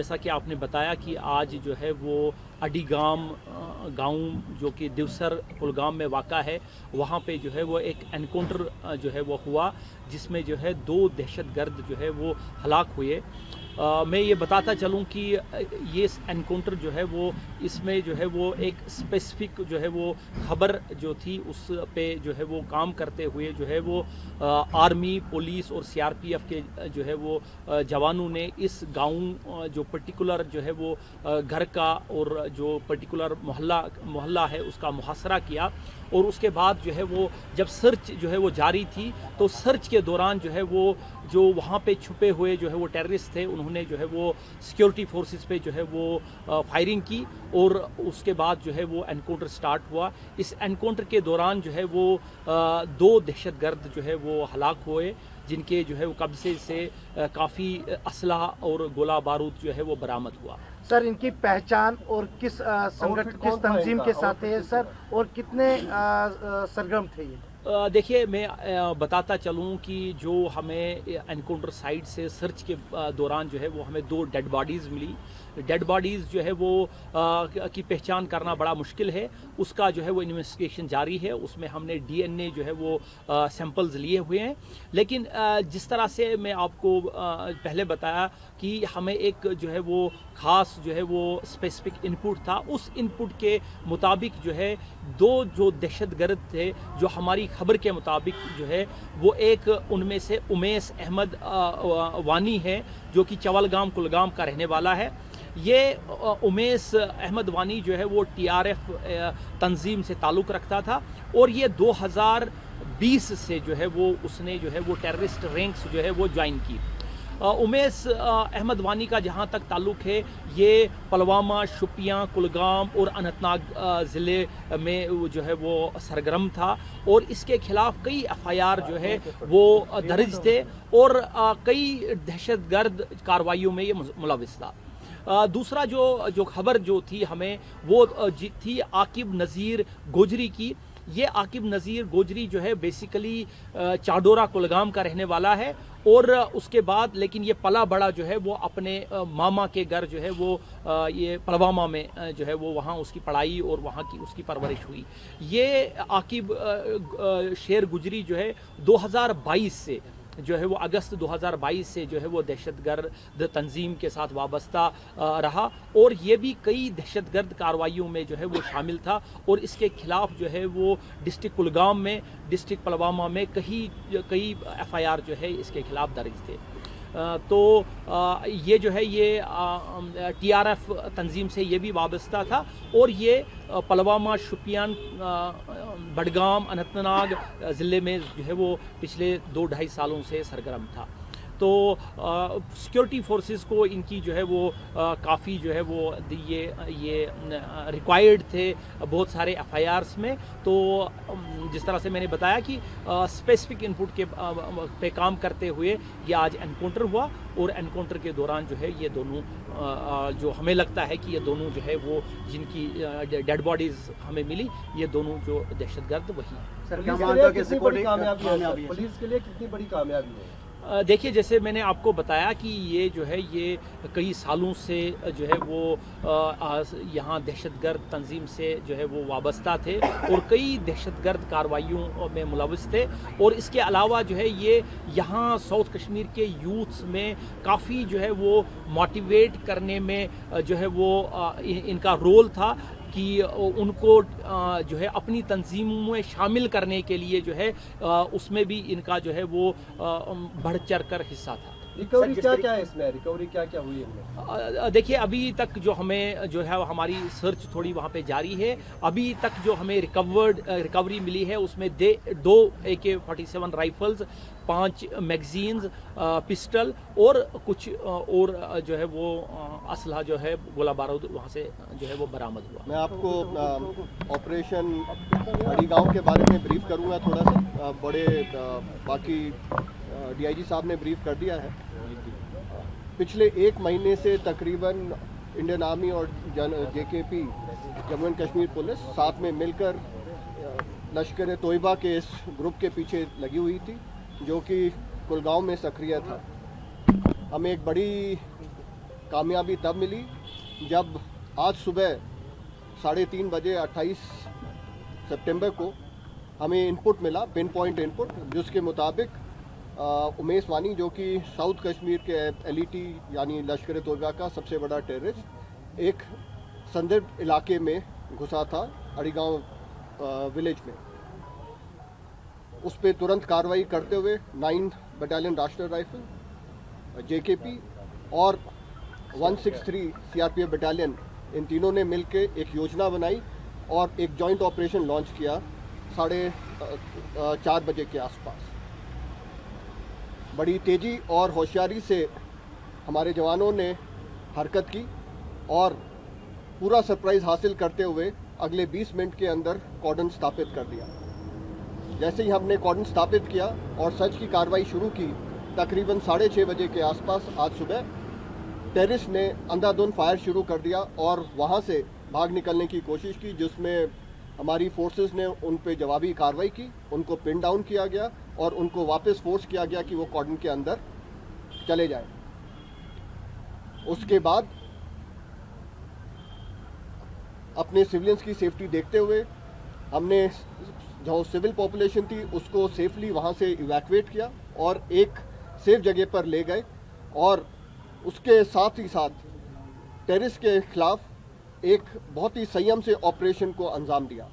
जैसा कि आपने बताया कि आज जो है वो अडीगाम गांव जो कि दिवसर कुलगाम में वाक़ा है, वहाँ पे जो है वो एक एनकाउंटर जो है वो हुआ, जिसमें जो है 2 दहशतगर्द जो है वो हलाक हुए। मैं ये बताता चलूँ कि ये एनकाउंटर जो है वो इसमें जो है वो एक स्पेसिफिक जो है वो खबर जो थी उस पे जो है वो काम करते हुए जो है वो आर्मी, पुलिस और सीआरपीएफ के जो है वो जवानों ने इस गांव जो पर्टिकुलर जो है वो घर का और जो पर्टिकुलर मोहल्ला है उसका मुहासरा किया। और उसके बाद जो है वो जब सर्च जो है वो जारी थी, तो सर्च के दौरान जो है वो जो वहाँ पे छुपे हुए जो है वो टेररिस्ट थे, उन्होंने जो है वो सिक्योरिटी फोर्सेस पे जो है वो फायरिंग की और उसके बाद जो है वो एनकाउंटर स्टार्ट हुआ। इस एनकाउंटर के दौरान जो है वो 2 दहशतगर्द जो है वो हलाक हुए, जिनके जो है वो कब्जे से काफ़ी असलहा और गोला बारूद जो है वो बरामद हुआ। सर, इनकी पहचान और किस संगठन, किस तंजीम के साथ है सर, और कितने सरगर्म थे ये? देखिए, मैं बताता चलूँ कि जो हमें एनकाउंटर साइट से सर्च के दौरान जो है वो हमें 2 डेड बॉडीज़ मिली। डेड बॉडीज़ जो है वो की पहचान करना बड़ा मुश्किल है, उसका जो है वो इन्वेस्टिगेशन जारी है। उसमें हमने डीएनए जो है वो सैंपल्स लिए हुए हैं। लेकिन जिस तरह से मैं आपको पहले बताया कि हमें एक जो है वो ख़ास जो है वो स्पेसिफिक इनपुट था, उस इनपुट के मुताबिक जो है 2 जो दहशतगर्द थे, जो हमारी खबर के मुताबिक जो है वो एक उनमें से उमेश अहमद वानी है, जो कि चवलगाम कुलगाम का रहने वाला है। ये उमेश अहमद वानी जो है वो टीआरएफ तंजीम से ताल्लुक़ रखता था और ये 2020 से जो है वो उसने जो है वो टेररिस्ट रैंक्स जो है वो ज्वाइन की। उमेश अहमद वानी का जहाँ तक ताल्लुक़ है, ये पुलवामा, शोपियां, कुलगाम और अनंतनाग ज़िले में जो है वो सरगर्म था और इसके खिलाफ कई एफआईआर जो है वो दर्ज थे और कई दहशतगर्द कार्रवाइयों में ये मुलविस था। दूसरा जो खबर जो थी हमें वो थी आकिब नज़ीर गोजरी की। ये आकिब नज़ीर गोजरी जो है बेसिकली चाडोरा कुलगाम का रहने वाला है और उसके बाद लेकिन ये पला बड़ा जो है वो अपने मामा के घर जो है वो ये पुलवामा में जो है वो वहाँ उसकी पढ़ाई और वहाँ की उसकी परवरिश हुई। ये आकिब शेर गुजरी जो है 2022 से जो है वो अगस्त 2022 से जो है वो दहशतगर्द तंजीम के साथ वाबस्ता रहा और ये भी कई दहशतगर्द कार्रवाइयों में जो है वो शामिल था और इसके खिलाफ जो है वो डिस्ट्रिक्ट कुलगाम में, डिस्ट्रिक्ट पुलवामा में कई एफआईआर जो है इसके खिलाफ दर्ज थे। तो ये जो है ये टीआरएफ तंजीम से ये भी वाबस्ता था और ये पुलवामा, शोपियान, बडगाम, अनंतनाग ज़िले में जो है वो पिछले 2-2.5 सालों से सरगर्म था। तो सिक्योरिटी फोर्सेस को इनकी जो है वो काफ़ी जो है वो ये रिक्वायर्ड थे बहुत सारे एफआईआर्स में। तो जिस तरह से मैंने बताया कि स्पेसिफिक इनपुट के पे काम करते हुए ये आज एनकाउंटर हुआ और एनकाउंटर के दौरान जो है ये दोनों जो हमें लगता है कि ये दोनों जो है वो जिनकी डेड बॉडीज़ हमें मिली, ये दोनों जो दहशतगर्द वही हैं। सर, क्या मानते हो कि सिक्योरिटी पुलिस के लिए कितनी बड़ी कामयाबी है? देखिए, जैसे मैंने आपको बताया कि ये जो है ये कई सालों से जो है वो यहाँ दहशतगर्द तंजीम से जो है वो वाबस्ता थे और कई दहशतगर्द कार्रवाइयों में मुलविस थे और इसके अलावा जो है ये यहाँ साउथ कश्मीर के यूथ्स में काफ़ी जो है वो मोटिवेट करने में जो है वो इनका रोल था कि उनको जो है अपनी तंजीमों में शामिल करने के लिए जो है उसमें भी इनका जो है वो बढ़ चढ़ कर हिस्सा था। रिकवरी क्या है इसमें? रिकवरी क्या हुई इनमें? देखिए, अभी तक जो हमें जो है हमारी सर्च थोड़ी वहाँ पे जारी है। अभी तक जो हमें रिकवरी मिली है उसमें 2 AK-47 राइफल्स, 5 मैगजीन्स, पिस्टल और कुछ और जो है वो असलहा जो है गोला बारूद वहाँ से जो है वो बरामद हुआ। मैं आपको ऑपरेशन अडीगाम के बारे में ब्रीफ करूँगा थोड़ा सा। बड़े बाकी डीआईजी साहब ने ब्रीफ कर दिया है। पिछले 1 महीने से तकरीबन इंडियन आर्मी और JKP Jammu and Kashmir police साथ में मिलकर लश्कर तोयबा के इस ग्रुप के पीछे लगी हुई थी, जो कि कुलगांव में सक्रिय था। हमें एक बड़ी कामयाबी तब मिली जब आज सुबह 3:30 बजे 28 सितंबर को हमें इनपुट मिला, पिन पॉइंट इनपुट, जिसके मुताबिक उमेश वानी, जो कि साउथ कश्मीर के LET यानी लश्कर तोयबा का सबसे बड़ा टेररिस्ट, एक संदिग्ध इलाके में घुसा था अड़ीगांव विलेज में। उस पर तुरंत कार्रवाई करते हुए 9 बटालियन राष्ट्रीय राइफल, JKP और 163 CRPF बटालियन, इन तीनों ने मिलकर एक योजना बनाई और एक जॉइंट ऑपरेशन लॉन्च किया 4:30 बजे के आसपास। बड़ी तेज़ी और होशियारी से हमारे जवानों ने हरकत की और पूरा सरप्राइज हासिल करते हुए अगले 20 मिनट के अंदर कॉर्डन स्थापित कर दिया। जैसे ही हमने कॉर्डन स्थापित किया और सर्च की कार्रवाई शुरू की, तकरीबन 6:30 बजे के आसपास आज सुबह टेररिस्ट ने अंधाधुंध फायर शुरू कर दिया और वहां से भाग निकलने की कोशिश की, जिसमें हमारी फोर्सेस ने उन पे जवाबी कार्रवाई की, उनको पिन डाउन किया गया और उनको वापस फोर्स किया गया कि वो कॉर्डन के अंदर चले जाएं। उसके बाद अपने सिविलियंस की सेफ्टी देखते हुए हमने जो सिविल पॉपुलेशन थी उसको सेफली वहां से इवैक्यूएट किया और एक सेफ जगह पर ले गए और उसके साथ ही साथ टेररिस्ट के खिलाफ एक बहुत ही संयम से ऑपरेशन को अंजाम दिया।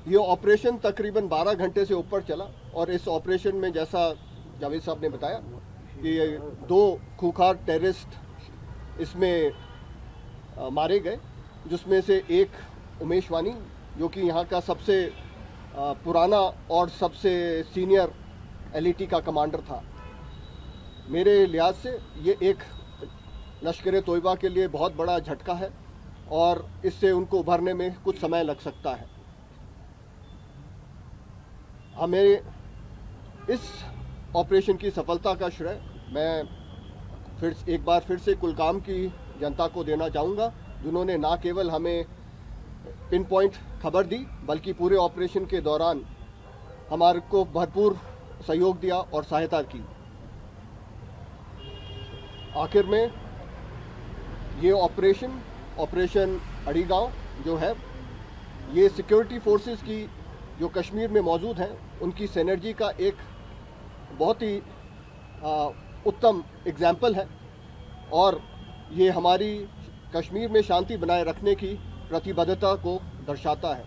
ये ऑपरेशन तकरीबन 12 घंटे से ऊपर चला और इस ऑपरेशन में, जैसा जावेद साहब ने बताया, कि 2 खूंखार टेररिस्ट इसमें मारे गए, जिसमें से एक उमेश वानी, जो कि यहाँ का सबसे पुराना और सबसे सीनियर LET का कमांडर था। मेरे लिहाज से ये एक लश्कर तोयबा के लिए बहुत बड़ा झटका है और इससे उनको उभरने में कुछ समय लग सकता है। हमें इस ऑपरेशन की सफलता का श्रेय मैं एक बार फिर से कुलगाम की जनता को देना चाहूँगा, जिन्होंने ना केवल हमें पिन पॉइंट खबर दी बल्कि पूरे ऑपरेशन के दौरान हमारे को भरपूर सहयोग दिया और सहायता की। आखिर में ये ऑपरेशन अड़ीगांव जो है, ये सिक्योरिटी फोर्सेस की जो कश्मीर में मौजूद हैं उनकी सिनर्जी का एक बहुत ही उत्तम एग्जाम्पल है और ये हमारी कश्मीर में शांति बनाए रखने की प्रतिबद्धता को दर्शाता है।